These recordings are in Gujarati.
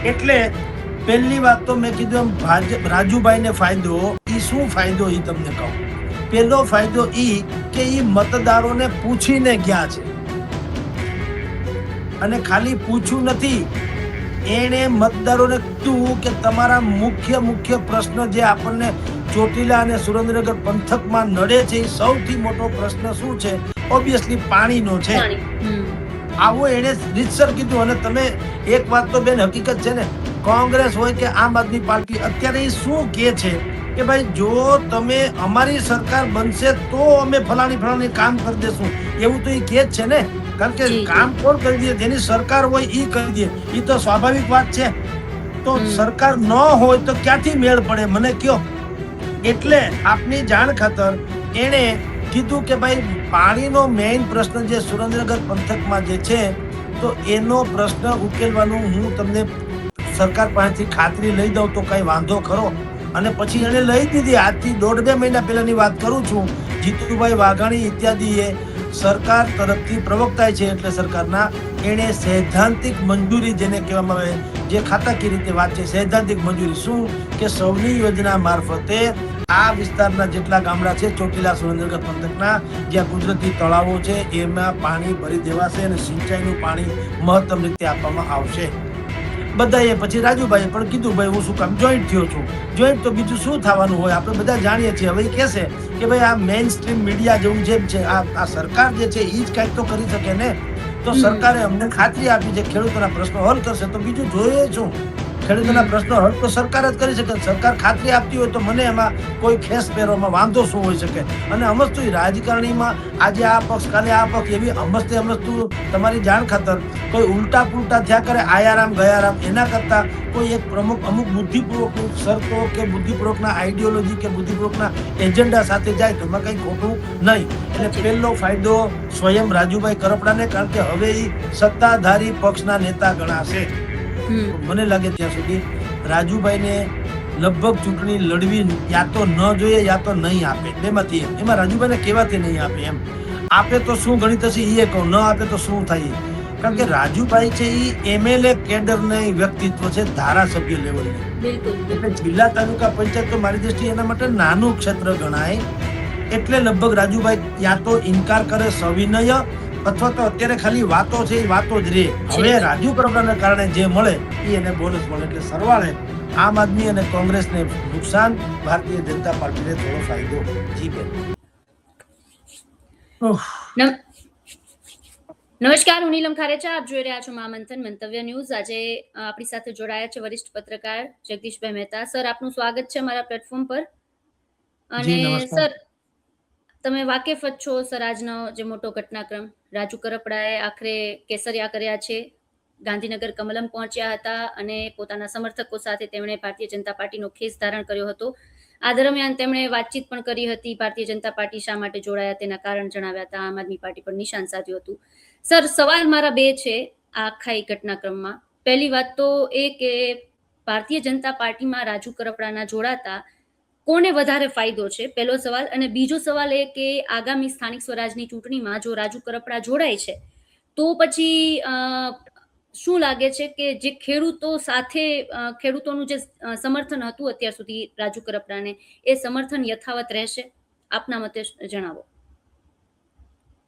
એટલે પહેલી વાત તો મેં કીધું રાજુભાઈ ને ફાયદો ઈ શું ફાયદો ઈ તમને કહું. પહેલો ફાયદો ઈ કે ઈ મતદારોને પૂછીને ગયા છે અને ખાલી પૂછ્યું નથી, એને મતદારોને કીધું કે તમારા મુખ્ય પ્રશ્ન જે આપણને ચોટીલા અને સુરેન્દ્રનગર પંથકમાં નડે છે એ સૌથી મોટો પ્રશ્ન શું છે? ઓબ્વિયસલી પાણીનો છે. આવો એને રીતસર કીધું. અને તમે એક વાત તો બેન હકીકત છે ને, કોંગ્રેસ હોય કે આમ આદમી પાર્ટી અત્યારે એ શું કે છે કે ભાઈ જો તમે અમારી સરકાર બનશે તો અમે ફલાણી કામ કરી દેશું, એવું તો એ કે જ છે ને. કારણ કે કામ કોણ કરી દે? જેની સરકાર હોય એ કરી દે, એ તો સ્વાભાવિક વાત છે. તો સરકાર ન હોય તો ક્યાંથી મેળ પડે મને કયો? એટલે આપની જાણ ખાતર એને કીધું કે ભાઈ પાણીનો મેઇન પ્રશ્ન જે સુરેન્દ્રનગર પંથકમાં જે છે તો એનો પ્રશ્ન ઉકેલવાનું હું તમને સરકાર પાસેથી ખાતરી લઈ દઉં તો કઈ વાંધો ખરો? અને પછી એને લઈ દીધી. આજથી 1.5-2 મહિના પહેલાની વાત કરું છું. જીતુભાઈ વાઘાણી ઇત્યાદિએ સરકાર તરફથી પ્રવક્તા છે એટલે સરકારના એને સૈદ્ધાંતિક મંજૂરી જેને કહેવામાં આવે, જે ખાતાકીય રીતે વાત છે, સૈદ્ધાંતિક મંજૂરી શું કે સૌની યોજના મારફતે આ વિસ્તારના જેટલા ગામડા છે ચોટીલા સુરેન્દ્રનગર પંથકના જ્યાં કુદરતી તળાવો છે એમાં પાણી ભરી દેવાશે અને સિંચાઈનું પાણી મહત્તમ રીતે આપવામાં આવશે. બધાએ પછી રાજુભાઈએ પણ કીધું ભાઈ હું શું કામ જોઈન્ટ થયો છું. જોઈન્ટ તો બીજું શું થવાનું હોય, આપણે બધા જાણીએ છીએ. હવે એ કહેશે કે ભાઈ આ મેઇન સ્ટ્રીમ મીડિયા જેવું જેમ છે આ સરકાર જે છે એ જ કાંઈક તો કરી શકે ને. તો સરકારે અમને ખાતરી આપી છે ખેડૂતોના પ્રશ્નો હલ કરશે. તો બીજું જોઈએ શું? ખેડૂતોના પ્રશ્નો હલ તો સરકાર જ કરી શકે. સરકાર ખાતરી આપતી હોય તો મને એમાં કોઈ ખેસ પહેરવામાં વાંધો શું હોઈ શકે? અને અમસ્તું રાજકારણીમાં આજે આ પક્ષ કાલે આ પક્ષ એવી અમસ્તું તમારી જાણ ખાતર કોઈ ઉલટા પુલટા થયા કરે આયારામ ગયારામ, એના કરતા કોઈ એક પ્રમુખ અમુક બુદ્ધિપૂર્વક શરતો કે બુદ્ધિપૂર્વકના આઈડિયોલોજી કે બુદ્ધિપૂર્વકના એજન્ડા સાથે જાય તો એમાં કઈ ખોટું નહીં. એટલે પહેલો ફાયદો સ્વયં રાજુભાઈ કરપડાને, કારણ કે હવે એ સત્તાધારી પક્ષના નેતા ગણાશે. મને લાગે ત્યાં સુધી રાજુભાઈને લગભગ ચૂંટણી લડવી યા તો ન જોઈએ યા તો નહીં આપે, બેમાંથી એમાં રાજુભાઈને કેવાથી નહીં આપે. એમ આપે તો શું ગણિત હશે એ કહું, ન આપે તો શું થાય? કારણ કે રાજુભાઈ છે એ MLA કેડર નહીં વ્યક્તિત્વ છે, ધારાસભ્ય લેવલની. એટલે જિલ્લા તાલુકા પંચાયત તો મારી દ્રષ્ટિએ એના માટે નાનું ક્ષેત્ર ગણાય. એટલે લગભગ રાજુભાઈ યા તો ઇનકાર કરે સવિનય, અથવા તો અત્યારે ખાલી વાતો છે એ વાતો જ રહે. હવે રાજુ કરપડાના કારણે જે મળે એ એને બોનસ મળે. એટલે સરવાળે આમ આદમી અને કોંગ્રેસને નુકસાન, ભારતીય જનતા પાર્ટીને થોડો ફાયદો. જી બેન. નમસ્કાર, હું નીલમ ખારેચા, આપ જોઈ રહ્યા છો મહામંથન મંતવ્ય ન્યૂઝ. આજે આપણી સાથે જોડાયા છે વરિષ્ઠ પત્રકાર જગદીશભાઈ મહેતા. સર, આપનું સ્વાગત છે મારા પ્લેટફોર્મ પર. અને સર, તમે વાકેફ જ છો સર આજનો જે મોટો ઘટનાક્રમ, રાજુ કરપડાએ આખરે કેસરિયા કર્યા છે, ગાંધીનગર કમલમ પહોંચ્યા હતા અને પોતાના સમર્થકો સાથે તેમણે ભારતીય જનતા પાર્ટીનો ખેસ ધારણ કર્યો હતો. આ દરમિયાન તેમણે વાતચીત પણ કરી હતી. ભારતીય જનતા પાર્ટી શા માટે જોડાયા તેના કારણ જણાવ્યા હતા. આમ આદમી પાર્ટી પર નિશાન સાધ્યું હતું. સર, સવાલ મારા બે છે આ આખા ઘટનાક્રમમાં. પહેલી વાત તો એ કે ભારતીય જનતા પાર્ટીમાં રાજુ કરપડાના જોડાતા કોને વધારે ફાયદો છે, પહેલો સવાલ. અને બીજો સવાલ એ કે આગામી સ્થાનિક સ્વરાજની ચૂંટણીમાં જો રાજુ કરપડા જોડાય છે તો પછી શું લાગે છે કે જે ખેડૂતો સાથે ખેડૂતોનું જે સમર્થન હતું અત્યાર સુધી રાજુ કરપડાને, એ સમર્થન યથાવત રહેશે? આપના મતે જણાવો.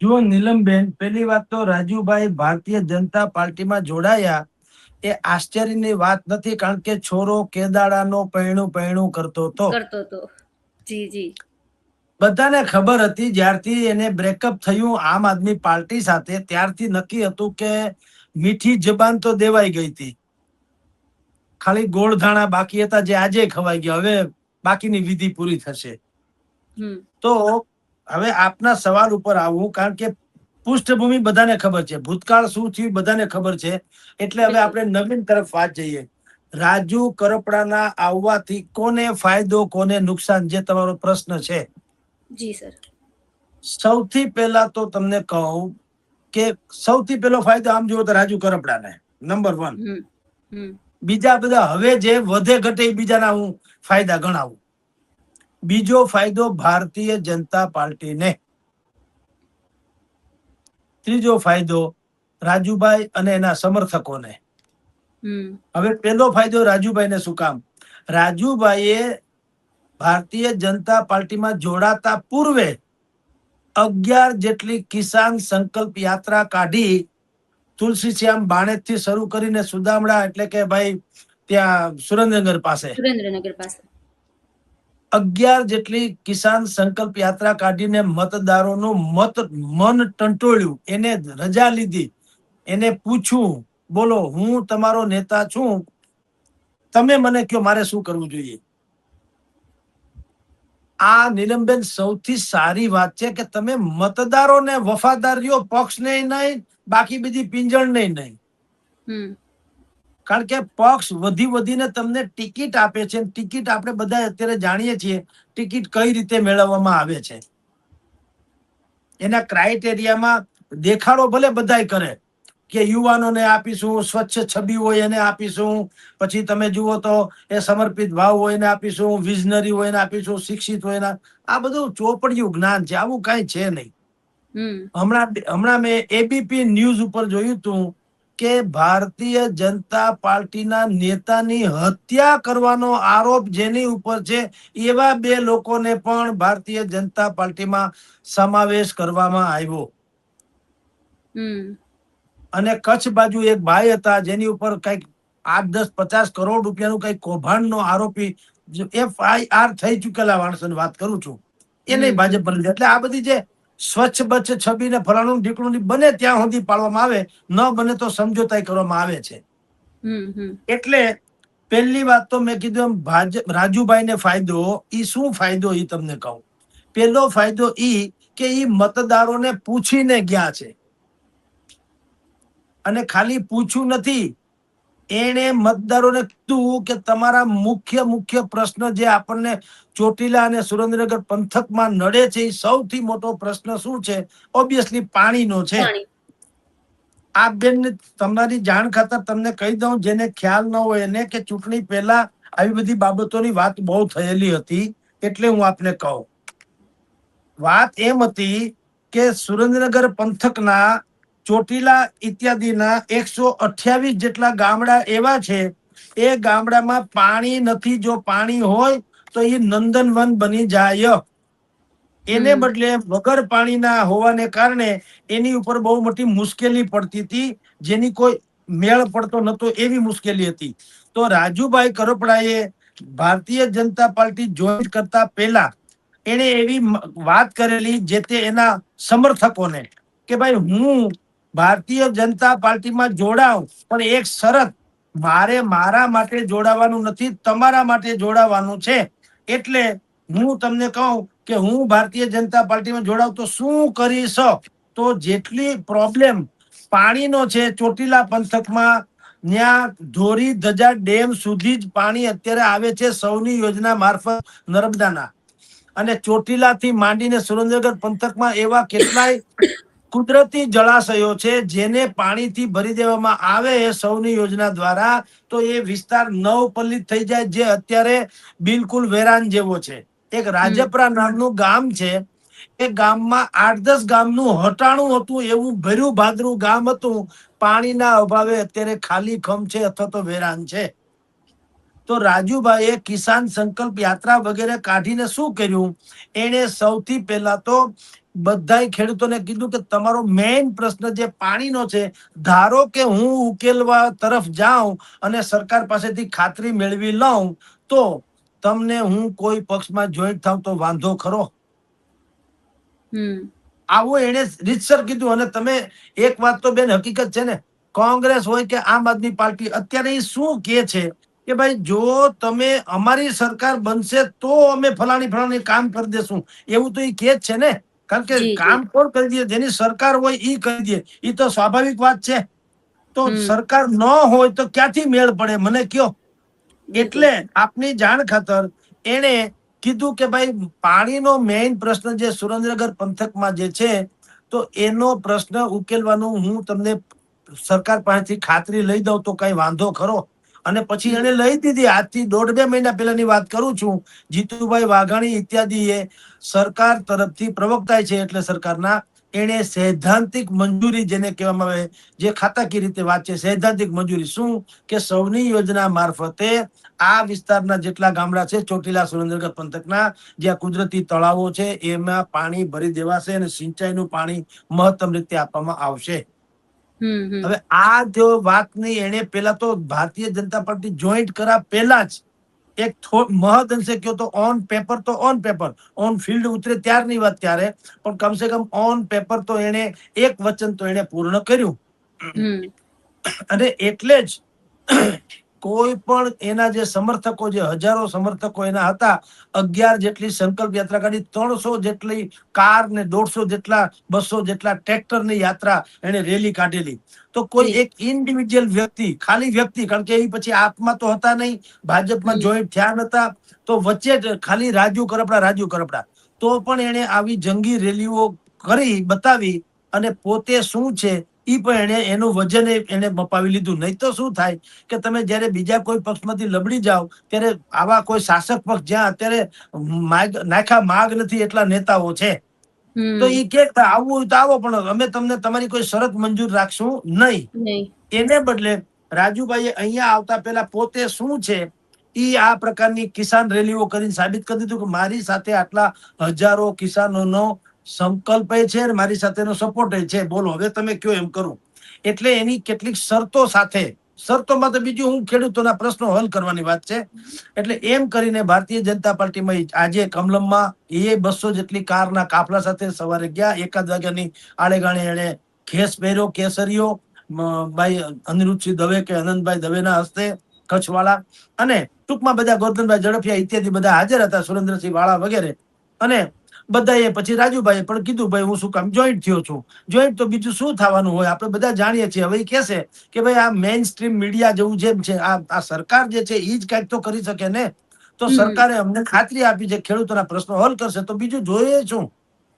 જુઓ નીલમબેન, પહેલી વાત તો રાજુભાઈ ભારતીય જનતા પાર્ટીમાં જોડાયા એ આશ્ચર્યની વાત નથી, કારણ કે છોરો કેદાડાનો પૈણું કરતો હતો. જી જી. બધાને ખબર હતી જ્યારથી એને બ્રેકઅપ થયું આમ આદમી પાર્ટી સાથે, ત્યારથી નક્કી હતું કે મીઠી જબાન તો દેવાઈ ગઈ હતી, ખાલી ગોળધાણા બાકી હતા જે આજે ખવાઈ ગયા. હવે બાકીની વિધિ પૂરી થશે. તો હવે આપના સવાલ ઉપર આવું, કારણ કે પૃષ્ઠભૂમિ બધાને ખબર છે, ભૂતકાળ શું થયું બધાને ખબર છે. એટલે હવે આપણે નવીન તરફ વાત જઈએ. રાજુ કરપડાના આવવાથી કોને ફાયદો કોને નુકસાન, જે તમારો પ્રશ્ન છે. જી સર. સૌથી પહેલા તો તમને કહું કે સૌથી પહેલો ફાયદો આમ જુઓ તો રાજુ કરપડાને, નંબર 1. બીજા બધા હવે જે વધે ઘટે બીજાના હું ફાયદા ગણાવું. બીજો ફાયદો ભારતીય જનતા પાર્ટીને. ત્રીજો ફાયદો રાજુભાઈ અને એના સમર્થકોને. હવે પેલો ફાયદો રાજુભાઈને શું કામ? રાજુભાઈએ ભારતીય જનતા પાર્ટીમાં જોડાતા પૂર્વે 11 જેટલી કિસાન સંકલ્પ યાત્રા કાઢી, તુલસીશ્યામ બાણેજ થી શરૂ કરીને સુદામડા એટલે કે ભાઈ ત્યાં સુરેન્દ્રનગર પાસે 11 જેટલી કિસાન સંકલ્પ યાત્રા કાઢીને મતદારોનું મન ટંટોળ્યું, એને રજા લીધી, એને પૂછ્યું, બોલો હું તમારો નેતા છું, તમે મને કયો મારે શું કરવું જોઈએ. આ નીલમબેન સૌથી સારી વાત છે કે તમે મતદારોને વફાદાર રહ્યો, પક્ષને નહીં, બાકી બીજી પિંજણને નહીં. કારણ કે પક્ષ વધીને તમને ટિકિટ આપે છે. ટિકિટ આપણે બધા અત્યારે જાણીએ છીએ ટિકિટ કઈ રીતે મેળવવામાં આવે છે. એના ક્રાઇટેરિયામાં દેખાડો ભલે બધાય કરે કે યુવાનોને આપીશું, સ્વચ્છ છબી હોય એને આપીશું, પછી તમે જુઓ તો એ સમર્પિત ભાવ હોય એને આપીશું, વિઝનરી હોય એને આપીશું, શિક્ષિત હોય એને. આ બધું ચોપડિયું જ્ઞાન છે, આવું કઈ છે નહીં. હમણાં મેં એબીપી ન્યૂઝ ઉપર જોયું હતું કે ભારતીય જનતા પાર્ટીના નેતાની હત્યા કરવાનો આરોપ જેની ઉપર છે એવા 2 લોકોને પણ ભારતીય જનતા પાર્ટીમાં સમાવેશ કરવામાં આવ્યો. અને કચ્છ બાજુ એક ભાઈ હતા જેની ઉપર કઈક 8-10-50 કરોડ રૂપિયાનું કઈક કૌભાંડનો આરોપી FIR થઈ ચુકેલા માણસોની વાત કરું છું, એને ભાજપ બની. એટલે આ બધી જે સ્વચ્છ બચ્છ છબી ને ફલાણું ઢીકણું બને ત્યાં સુધી પાડવામાં આવે, ન બને તો સમજોતાઈ કરવામાં આવે છે. એટલે પહેલી વાત તો મેં કીધું રાજુભાઈ ને ફાયદો, ઈ શું ફાયદો ઈ તમને કહું. પહેલો ફાયદો ઈ કે ઈ મતદારોને પૂછીને ગયા છે, અને ખાલી પૂછ્યું નથી, એને મતદારોને કીધું કે તમારા મુખ્ય પ્રશ્ન જે આપણને ચોટીલા અને સુરેન્દ્રનગર પંથકમાં નડે છે એ સૌથી મોટો પ્રશ્ન શું છે? ઓબ્વિયસલી પાણીનો છે. આ બેન તમારી જાણ ખાતર તમને કહી દઉં, જેને ખ્યાલ ન હોય એને, કે ચૂંટણી પહેલા આવી બધી બાબતોની વાત બહુ થયેલી હતી. એટલે હું આપને કહું, વાત એમ હતી કે સુરેન્દ્રનગર પંથકના ચોટીલા ઇત્યાદિના 128 જેટલા ગામડા એવા છે, એ ગામડામાં પાણી નથી. જો પાણી હોય તો એ નંદનવન બની જાય. એને બદલે વગર પાણીના હોવાને કારણે એની ઉપર બહુ મોટી મુશ્કેલી પડતી હતી, જેની કોઈ મેળ પડતો નતો, એવી મુશ્કેલી હતી. તો રાજુભાઈ કરપડાએ ભારતીય જનતા પાર્ટી જોઈન કરતા પહેલા એને એવી વાત કરેલી જે તે એના સમર્થકોને કે ભાઈ હું ભારતીય જનતા પાર્ટીમાં જોડાઉં, પણ એક શરત, મારે મારા માટે જોડાવાનું નથી, તમારા માટે જોડાવાનું છે. એટલે હું તમને કહું કે હું ભારતીય જનતા પાર્ટીમાં જોડાઉં તો શું કરીશ? તો જેટલી પ્રોબ્લેમ પાણીનો છે ચોટીલા પંથકમાં, ત્યાં ધોરી ધજા ડેમ સુધી જ પાણી અત્યારે આવે છે સૌની યોજના મારફત નર્મદાના. અને ચોટીલાથી માંડીને સુરેન્દ્રનગર પંથકમાં એવા કેટલાય કુદરતી જળાશયો છે જેને પાણીથી ભરી દેવામાં આવે સૌની યોજના દ્વારા, તો એ વિસ્તાર નવપલ્લિત થઈ જાય, જે અત્યારે બિલકુલ વેરાન જેવો છે. એક રાજપરા નામનું ગામ છે, એ ગામમાં 8-10 ગામનું હટાણું હતું, એવું ભર્યું ભાદરું ગામ હતું. પાણીના અભાવે અત્યારે ખાલી ખમ છે અથવા તો વેરાન છે. તો રાજુભાઈએ કિસાન સંકલ્પ યાત્રા વગેરે કાઢીને શું કર્યું? એને સૌથી પહેલા તો બધાય ખેડૂતોને કીધું કે તમારો મેઇન પ્રશ્ન જે પાણીનો છે, ધારો કે હું ઉકેલવા તરફ જાઉં અને સરકાર પાસેથી ખાતરી મેળવી લઉં, તો તમને હું કોઈ પક્ષમાં જોઈન્ટ થાઉં તો વાંધો ખરો? આવું એને રીતસર કીધું. અને તમે એક વાત તો બેન હકીકત છે ને, કોંગ્રેસ હોય કે આમ આદમી પાર્ટી અત્યારે એ શું કે છે કે ભાઈ જો તમે અમારી સરકાર બનશે તો અમે ફલાણી કામ કરી દેશું, એવું તો એ કે છે ને. કારણ કે કામ કોણ કરી દે? જેની સરકાર હોય એ કરી દે, એ તો સ્વાભાવિક વાત છે. તો સરકાર ન હોય તો ક્યાંથી મેળ પડે મને કયો? એટલે આપની જાણ ખાતર એને કીધું કે ભાઈ પાણીનો મેઇન પ્રશ્ન જે સુરેન્દ્રનગર પંથકમાં જે છે, તો એનો પ્રશ્ન ઉકેલવાનું હું તમને સરકાર પાસેથી ખાતરી લઈ દઉં તો કઈ વાંધો ખરો? અને પછી એને લઈ દીધી. આજથી 1.5-2 મહિના પહેલાની વાત કરું છું. જીતુભાઈ વાઘાણી ઇત્યાદિ એ સરકાર તરફથી પ્રવક્તા છે એટલે સરકારના એને સૈદ્ધાંતિક મંજૂરી જેને કહેવામાં આવે, જે ખાતાકીય રીતે વાત છે, સૈદ્ધાંતિક મંજૂરી શું કે સૌની યોજના મારફતે આ વિસ્તારના જેટલા ગામડા છે ચોટીલા સુરેન્દ્રનગર પંથકના, જ્યાં કુદરતી તળાવો છે એમાં પાણી ભરી દેવાશે અને સિંચાઈનું પાણી મહત્તમ રીતે આપવામાં આવશે. હવે આ જો વાતની એને પેલા તો ભારતીય જનતા પાર્ટી જોઈન્ટ કરા પહેલા જ એક મહદ અંશે કયો તો ઓન પેપર ઓન ફિલ્ડ ઉતરે ત્યારની વાત ત્યારે, પણ કમસે કમ ઓન પેપર તો એને એક વચન તો એને પૂર્ણ કર્યું. અને એટલે જ કોઈ પણ એના જે સમર્થકો, જે હજારો સમર્થકો એના હતા, 11 જેટલી સંકલ્પ યાત્રા કાઢી, 300 જેટલી કાર ને 150 જેટલા 200 જેટલા ટ્રેક્ટર ની યાત્રા એને રેલી કાઢેલી. તો કોઈ એક ઇન્ડિવિજ્યુઅલ વ્યક્તિ, ખાલી વ્યક્તિ, કારણ કે એ પછી આપમાં તો હતા નહીં, ભાજપમાં જોઈન્ટ થયા નતા, તો વચ્ચે જ ખાલી રાજુ કરપડા તો પણ એને આવી જંગી રેલીઓ કરી બતાવી અને પોતે શું છે ઈ પણ એને એનું વજન એને મપાવી લીધું. નહીં તો શું થાય કે તમે જયારે બીજા કોઈ પક્ષમાંથી લબડી જાઓ ત્યારે આવા કોઈ શાસક પક્ષ જ્યાં અત્યારે નાખા માગ નથી એટલા નેતાઓ છે, તો ઈ કે આવવું હોય તો આવો, પણ અમે તમને તમારી કોઈ શરત મંજૂર રાખશું નહીં. એને બદલે રાજુભાઈએ અહીંયા આવતા પહેલા પોતે શું છે ઈ આ પ્રકારની કિસાન રેલીઓ કરીને સાબિત કરી દીધું કે મારી સાથે આટલા હજારો કિસાનોનો સંકલ્પ છે અને મારી સાથેનો સપોર્ટ છે, બોલો હવે તમે કયો એમ કરું. એટલે એની કેટલીક શરતો સાથે, શરતોમાં તો બીજું હું ખેડૂતોના પ્રશ્નો હલ કરવાની વાત છે. એટલે એમ કરીને ભારતીય જનતા પાર્ટીમાં આજે કમલમમાં 200 જેટલી કારના કાફલા સાથે સવારે ગયા. 1 વાગ્યાની આડેગાળે એને ખેસ પહેર્યો, કેસરીયો, ભાઈ અનિરુદ્ધસિંહ દવે કે અનંતભાઈ દવેના હસ્તે, કચ્છવાળા, અને ટૂંકમાં બધા ગોરધનભાઈ ઝડફિયા ઇત્યાદિ બધા હાજર હતા, સુરેન્દ્રસિંહ વાળા વગેરે. અને બધાએ પછી રાજુભાઈએ પણ કીધું ભાઈ હું શું કામ જોઈન્ટ થયો છું. જોઈન્ટ તો બીજું શું થવાનું હોય, આપણે બધા જાણીએ છીએ. હવે એ કહેશે કે ભાઈ આ મેઇન સ્ટ્રીમ મીડિયા જેવું જેમ છે, આ સરકાર જે છે એ જ કંઈક તો કરી શકે ને. તો સરકારે અમને ખાતરી આપી છે ખેડૂતોના પ્રશ્નો હલ કરશે, તો બીજું જોઈએ શું?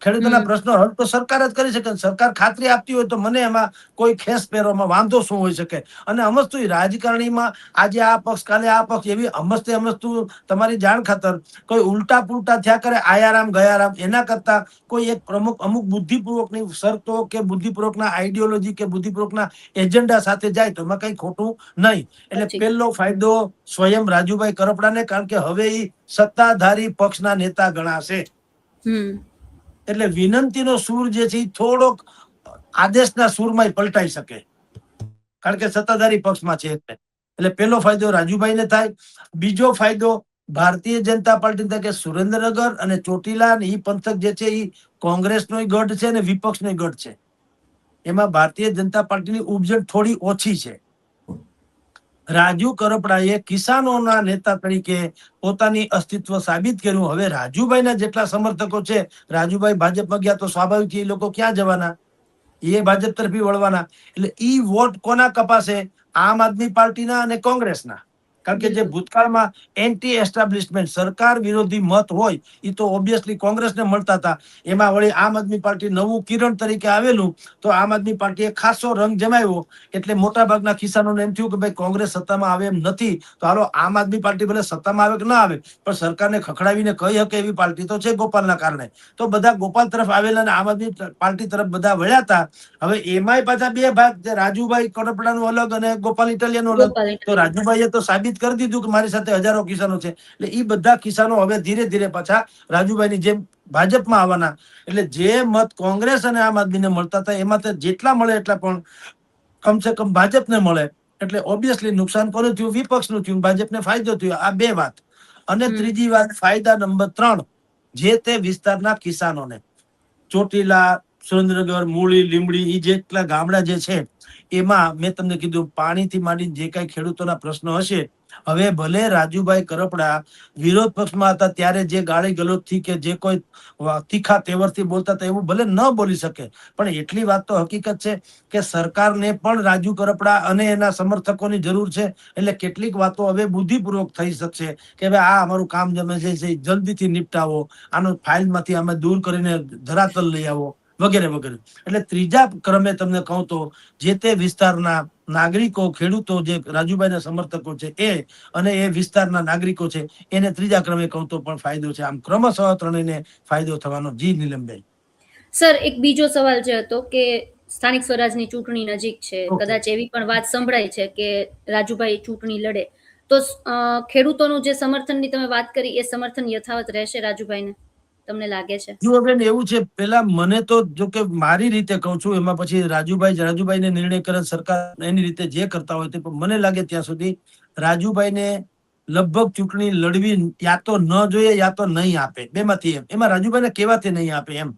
ખેડૂતોના પ્રશ્નો હલ તો સરકાર જ કરી શકે. સરકાર ખાતરી આપતી હોય તો મને એમાં કોઈ ખેસ પહેરવામાં વાંધો શું હોઈ શકે? અને અમસ્તું રાજકારણીમાં આજે આ પક્ષ કાલે આ પક્ષ, એવી અમસ્તું તમારી જાણ ખાતર કોઈ ઉલટા પુલટા થયા કરે, આયારામ ગયારામ, એના કરતા કોઈ એક પ્રમુખ અમુક બુદ્ધિપૂર્વકની શરતો કે બુદ્ધિપૂર્વકના આઈડિયોલોજી કે બુદ્ધિપૂર્વકના એજન્ડા સાથે જાય તો એમાં કઈ ખોટું નહીં. એટલે પહેલો ફાયદો સ્વયં રાજુભાઈ કરપડાને, કારણ કે હવે એ સત્તાધારી પક્ષના નેતા ગણાશે. એટલે વિનંતીનો સૂર જે છે એ થોડોક આદેશના સૂરમાં પલટાઈ શકે, કારણ કે સત્તાધારી પક્ષમાં છે. એટલે પહેલો ફાયદો રાજુભાઈને થાય. બીજો ફાયદો ભારતીય જનતા પાર્ટી થાય કે સુરેન્દ્રનગર અને ચોટીલા એ પંથક જે છે એ કોંગ્રેસનો ગઢ છે અને વિપક્ષનો ગઢ છે. એમાં ભારતીય જનતા પાર્ટીની ઉપજણ થોડી ઓછી છે. રાજુ કરપડાએ કિસાનોના નેતા તરીકે પોતાની અસ્તિત્વ સાબિત કર્યું. હવે રાજુભાઈના જેટલા સમર્થકો છે, રાજુભાઈ ભાજપમાં ગયા તો સ્વાભાવિક એ લોકો ક્યાં જવાના? એ ભાજપ તરફી વળવાના. એટલે ઈ વોટ કોના કપાશે? આમ આદમી પાર્ટીના અને કોંગ્રેસના. કારણ કે જે ભૂતકાળમાં એન્ટી એસ્ટાબ્લિશમેન્ટ, સરકાર વિરોધી મત હોય એ તો ઓબ્વિયસલી કોંગ્રેસને મળતા હતા. એમાં વળી આમ આદમી પાર્ટી નવું કિરણ તરીકે આવેલું, તો આમ આદમી પાર્ટીએ ખાસો રંગ જમાવ્યો. એટલે મોટા ભાગના કિસાનોને એમ થયું કે ભાઈ કોંગ્રેસ સત્તામાં આવે એમ નથી, તો હાલો આમ આદમી પાર્ટી ભલે સત્તામાં આવે કે ના આવે, પણ સરકારને ખખડાવીને કહી શકે એવી પાર્ટી તો છે ગોપાલના કારણે. તો બધા ગોપાલ તરફ આવેલા અને આમ આદમી પાર્ટી તરફ બધા વળ્યા હતા. હવે એમાંય પાછા બે ભાગ, રાજુભાઈ કરપડાનું અલગ અને ગોપાલ ઇટાલિયાનું અલગ. તો રાજુભાઈએ તો સાબિત કરી દીધું કે મારી સાથે હજારો કિસાનો છે. એટલે એ બધા કિસાનો હવે ધીરે ધીરે પાછા રાજુભાઈની જેમ ભાજપમાં આવવાના. એટલે જે મત કોંગ્રેસ અને આમ આદમીને મળતા હતા એમાં જેટલા મળે એટલા પણ કમસે કમ ભાજપને મળે. એટલે ઓબ્વિયસલી નુકસાન કોનું થયું? વિપક્ષનું થયું, ભાજપને ફાયદો થયો. આ બે વાત. અને ત્રીજી વાત, ફાયદા નંબર 3, જે તે વિસ્તારના કિસાનોને, ચોટીલા, સુરેન્દ્રનગર, મૂળી, લીંબડી, એ જેટલા ગામડા જે છે એમાં મેં તમને કીધું પાણીથી માંડી જે કઈ ખેડૂતોના પ્રશ્નો હશે, હવે ભલે રાજુભાઈ કરપડા વિરોધ પક્ષમાં હતા ત્યારે જે ગાળી ગલોચથી કે જે કોઈ તીખા તેવરથી બોલતા હતા એવું ભલે ન બોલી શકે, પણ એટલી વાત તો હકીકત છે કે સરકારને પણ રાજુ કરપડા અને એના સમર્થકોની જરૂર છે. એટલે કેટલીક વાતો હવે બુદ્ધિપૂર્વક થઈ શકશે કે ભાઈ આ અમારું કામ જમે છે જલ્દીથી નિપટાવો, આનો ફાઇલમાંથી અમે દૂર કરીને ધરાતલ લઈ આવો, વગેરે વગેરે. એટલે ત્રીજા ક્રમે તમને કહું તો જે તે વિસ્તારના નાગરિકો, ખેડૂતો, જે રાજુભાઈના સમર્થકો છે એ અને એ વિસ્તારના નાગરિકો છે એને ત્રીજા ક્રમે કહું તો પણ ફાયદો છે. આમ ક્રમશઃ ત્રણેયને ફાયદો થવાનો. જી નીલમબેન. સર એક બીજો સવાલ જે હતો કે સ્થાનિક સ્વરાજની ચૂંટણી નજીક છે, કદાચ એવી પણ વાત સંભળાય છે કે રાજુભાઈ ચૂંટણી લડે તો ખેડૂતોનું જે સમર્થનની તમે વાત કરી એ સમર્થન યથાવત રહેશે રાજુભાઈને, તમને લાગે છે? જો બેન એવું છે, પેલા મને તો જો કે મારી રીતે કહું છું, એમાં પછી રાજુભાઈને નિર્ણય કરે સરકાર એની રીતે જે કરતા હોય તે, પણ મને લાગે ત્યાં સુધી રાજુભાઈને લગભગ ચૂંટણી લડવી યા તો ન જોઈએ યા તો નહીં આપે, બેમાંથી એમાં રાજુભાઈને કેવાથી નહીં આપે, એમ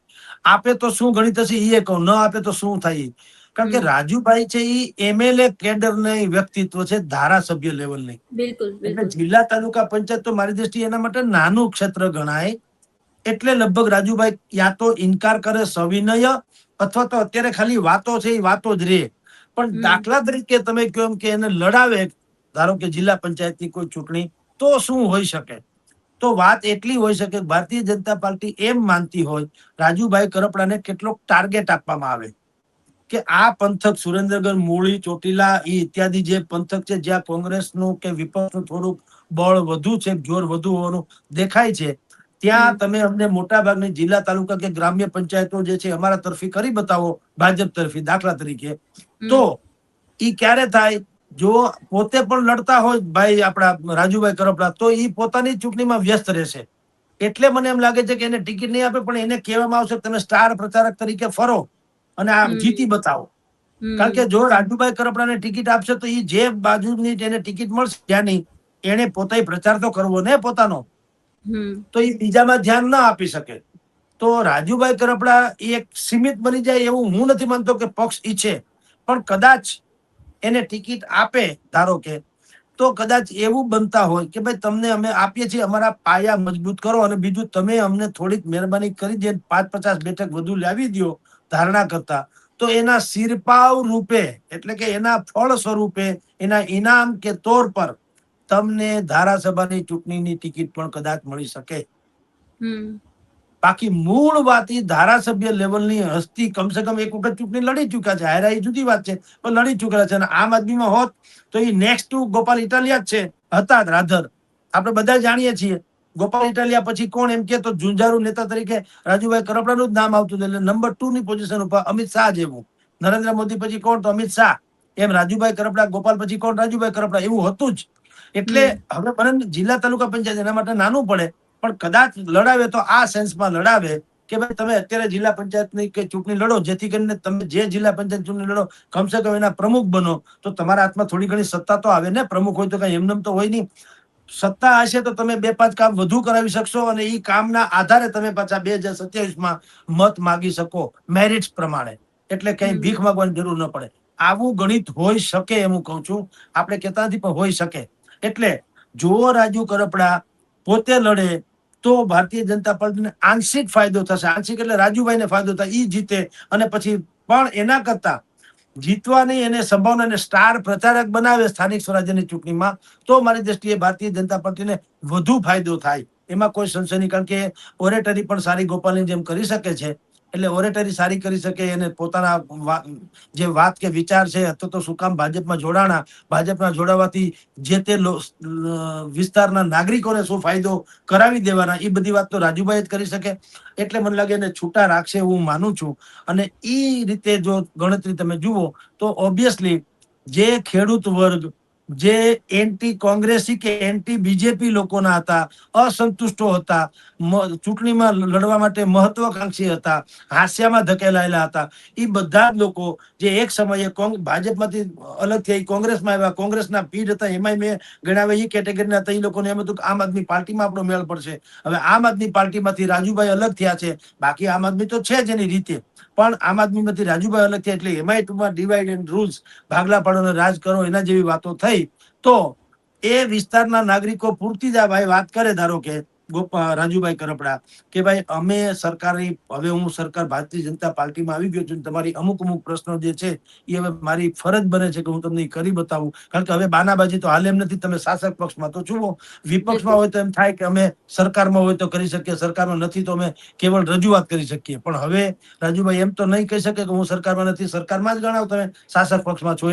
આપે તો શું ગણિત હશે એ કહું, ન આપે તો શું થાય. કારણ કે રાજુભાઈ છે એ MLA કેડર નહીં વ્યક્તિત્વ છે, ધારાસભ્ય લેવલ નહીં. બિલકુલ એટલે જિલ્લા તાલુકા પંચાયત તો મારી દ્રષ્ટિએ એના માટે નાનું ક્ષેત્ર ગણાય. એટલે લગભગ રાજુભાઈ યા તો ઇનકાર કરે સવિનય, અથવા તો અત્યારે ખાલી વાતો છે એ વાતો જ રે. પણ દાખલા તરીકે તમે કહો એમ કે એને લડાવે, ધારો કે જિલ્લા પંચાયતની કોઈ ચૂંટણી, તો શું હોઈ શકે? તો વાત એટલી હોઈ શકે, ભારતીય જનતા પાર્ટી એમ માનતી હોય રાજુભાઈ કરપડાને કેટલોક ટાર્ગેટ આપવામાં આવે કે આ પંથક સુરેન્દ્રનગર, મૂળી, ચોટીલા ઇત્યાદિ જે પંથક છે જ્યાં કોંગ્રેસનું કે વિપક્ષનું થોડુંક બળ વધુ છે, જોર વધુ હોવાનું દેખાય છે, ત્યાં તમે અમને મોટા ભાગની જિલ્લા તાલુકા કે ગ્રામ્ય પંચાયતો જે છે અમારા તરફી કરી બતાવો, ભાજપ તરફી દાખલા તરીકે, તો ઈ ક્યારે થાય? જો પોતે પણ લડતા હોય ભાઈ આપણા રાજુભાઈ કરપડા, તો ઈ પોતાની ચૂંટણીમાં વ્યસ્ત રહેશે. એટલે મને એમ લાગે છે કે એને ટિકિટ નહીં આપે, પણ એને કહેવામાં આવશે તમે સ્ટાર પ્રચારક તરીકે ફરો અને આ જીતી બતાવો. કારણ કે જો રાજુભાઈ કરપડાને ટિકિટ આપશે તો ઈ જે બાજુની એને ટિકિટ મળશે ત્યાંની, એને પોતે પ્રચાર તો કરવો ને પોતાનો, તો એ બીજામાં ધ્યાન ના આપી શકે. તો રાજુભાઈ કરપડા એક સીમિત બની જાય એવું હું નથી માનતો કે પક્ષ ઈચ્છે, પણ કદાચ એને ટિકિટ આપે ધારો કે, તો કદાચ એવું બનતા હોય કે ભાઈ તમને અમે આપીએ છીએ, અમારા પાયા મજબૂત કરો, અને બીજું તમે અમને થોડીક મહેરબાની કરી દે 5-50 બેઠક વધુ લાવી દો ધારણા કરતા, તો એના સિરપાવ રૂપે, એટલે કે એના ફળ સ્વરૂપે, એના ઇનામ કે તોર પર તમને ધારાસભાની ચૂંટણીની ટિકિટ પણ કદાચ મળી શકે. બાકી મૂળ વાત એ ધારાસભ્ય લેવલની હસ્તી કમસે કમ એક વખત ચૂંટણી લડી ચુક્યા છે, હારા એ જુદી વાત છે, પણ લડી ચુક્યા છે. અને આમ આદમીમાં હોત તો એ નેક્સ્ટ ટુ ગોપાલ ઇટાલિયા જ છે, હતા રાધર, આપણે બધા જાણીએ છીએ. ગોપાલ ઇટાલિયા પછી કોણ એમ કે તો ઝુંઝારુ નેતા તરીકે રાજુભાઈ કરપડાનું જ નામ આવતું, એટલે નંબર 2 ની પોઝિશન ઉપર અમિત શાહ જેવું. નરેન્દ્ર મોદી પછી કોણ તો અમિત શાહ, એમ રાજુભાઈ કરપડા, ગોપાલ પછી કોણ રાજુભાઈ કરપડા, એવું હતું જ. એટલે હવે મને જિલ્લા તાલુકા પંચાયત એના માટે નાનું પડે, પણ કદાચ લડાવે તો આ સેન્સમાં લડાવે કે ભાઈ તમે અત્યારે જિલ્લા પંચાયતની કે ચૂંટણી લડો, જેથી કરીને તમે જે જિલ્લા પંચાયત ચૂંટણી લડો કમસે કમ એના પ્રમુખ બનો, તો તમારા હાથમાં થોડી ઘણી સત્તા તો આવે ને. પ્રમુખ હોય તો કઈ એમનેમ તો હોય નહીં. સત્તા હશે તો તમે 2-5 કામ વધુ કરાવી શકશો, અને એ કામના આધારે તમે પાછા 2027માં મત માગી શકો મેરિટ્સ પ્રમાણે. એટલે કઈ ભીખ માંગવાની જરૂર ન પડે. આવું ગણિત હોઈ શકે એમ હું કહું છું, આપણે કહેતા નથી પણ હોઈ શકે. એટલે જો રાજુ કરપડા પોતે લડે તો ભારતીય જનતા પાર્ટીને આંશિક ફાયદો થશે. આંશિક એટલે રાજુભાઈને ફાયદો થાય, ઈ જીતે, અને પછી પણ એના કરતા જીતવાની એને સંભાવનાને સ્ટાર પ્રચારક બનાવે સ્થાનિક સ્વરાજ્યની ચૂંટણીમાં, તો મારી દ્રષ્ટિએ ભારતીય જનતા પાર્ટીને વધુ ફાયદો થાય, એમાં કોઈ સંશય નહીં. કારણ કે ઓરેટરી પણ સારી ગોપાલની જેમ કરી શકે છે, એટલે ઓરેટરી સારી કરી શકે, એને પોતાના જે વાત કે વિચાર છે, અથવા તો શું કામ ભાજપમાં જોડાણા, ભાજપમાં જોડાવાથી જે તે વિસ્તારના નાગરિકોને શું ફાયદો કરાવી દેવાના, એ બધી વાત તો રાજુભાઈ જ કરી શકે. એટલે મને લાગે એને છૂટા રાખશે હું માનું છું. અને એ રીતે જો ગણતરી તમે જુઓ તો ઓબ્વિયસલી જે ખેડૂત વર્ગ, જે એન્ટી કોંગ્રેસી કે એન્ટી બીજેપી લોકોના હતા, અસંતુષ્ટો હતા, ચૂંટણીમાં લડવા માટે મહત્વાકાંક્ષી હતા, હાસ્યામાં ધકેલાયેલા હતા, એ બધા જ લોકો જે એક સમયે ભાજપમાંથી અલગ થઈ કોંગ્રેસમાં આવ્યા, કોંગ્રેસના પીઢ હતા, એમાં મેં ગણાવે એ કેટેગરીના હતા, એ લોકોને એમ હતું કે આમ આદમી પાર્ટીમાં આપણો મેળ પડશે. હવે આમ આદમી પાર્ટીમાંથી રાજુભાઈ અલગ થયા છે, બાકી આમ આદમી તો છે જ એની રીતે, પણ આમ આદમીમાંથી રાજુભાઈ અલગ થયા, એટલે એમાં ટૂંકમાં ડિવાઈડ એન્ડ રૂલ્સ, ભાગલા પાડો રાજ કરો, એના જેવી વાતો થઈ. તો એ વિસ્તારના નાગરિકો પૂરતી જ આ ભાઈ વાત કરે, ધારો કે રાજુભાઈ કરપડા, કે ભાઈ અમે સરકારી, હવે હું સરકાર ભારતીય જનતા પાર્ટીમાં આવી ગયો છું, તમારી અમુક પ્રશ્નો જે છે એ હવે મારી ફરજ બને છે કે હું તમને કરી બતાવું. કારણ કે હવે બાનાબાજી તો હાલ એમ નથી, તમે શાસક પક્ષમાં તો જુઓ, વિપક્ષમાં હોય તો એમ થાય કે અમે સરકારમાં હોય તો કરી શકીએ, સરકારમાં નથી તો અમે કેવળ રજૂઆત કરી શકીએ. પણ હવે રાજુભાઈ એમ તો નહીં કહી શકે કે હું સરકારમાં નથી, સરકારમાં જ ગણાવ, તમે શાસક પક્ષમાં છો.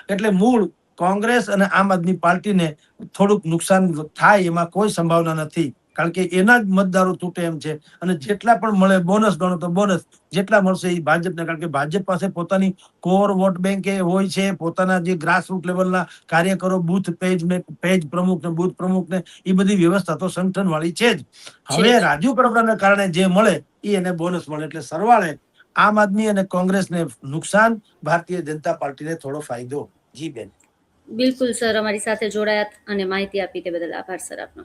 એટલે મૂળ કોંગ્રેસ અને આમ આદમી પાર્ટીને થોડુંક નુકસાન થાય એમાં કોઈ સંભાવના નથી. કારણ કે એના જ મતદારો તૂટે એમ છે. અને જેટલા પણ મળે બોનસ ગણો તો બોનસ જેટલા મળશે એ ભાજપને, કારણ કે ભાજપ પાસે પોતાની કોર વોટ બેંક એ હોય છે, પોતાના જે ગ્રાસરૂટ લેવલના કાર્યકરો, બૂથ પેજ પ્રમુખ ને બૂથ પ્રમુખ ને એ બધી વ્યવસ્થા તો સંગઠન વાળી છે જ. હવે રાજુ કરપડાને કારણે જે મળે એ એને બોનસ મળે, એટલે સરવાળે આમ આદમી અને કોંગ્રેસને નુકસાન, ભારતીય જનતા પાર્ટીને થોડો ફાયદો. જી બેન. બિલકુલ સર, અમારી સાથે જોડાયા અને માહિતી આપી તે બદલ આભાર સર આપનો.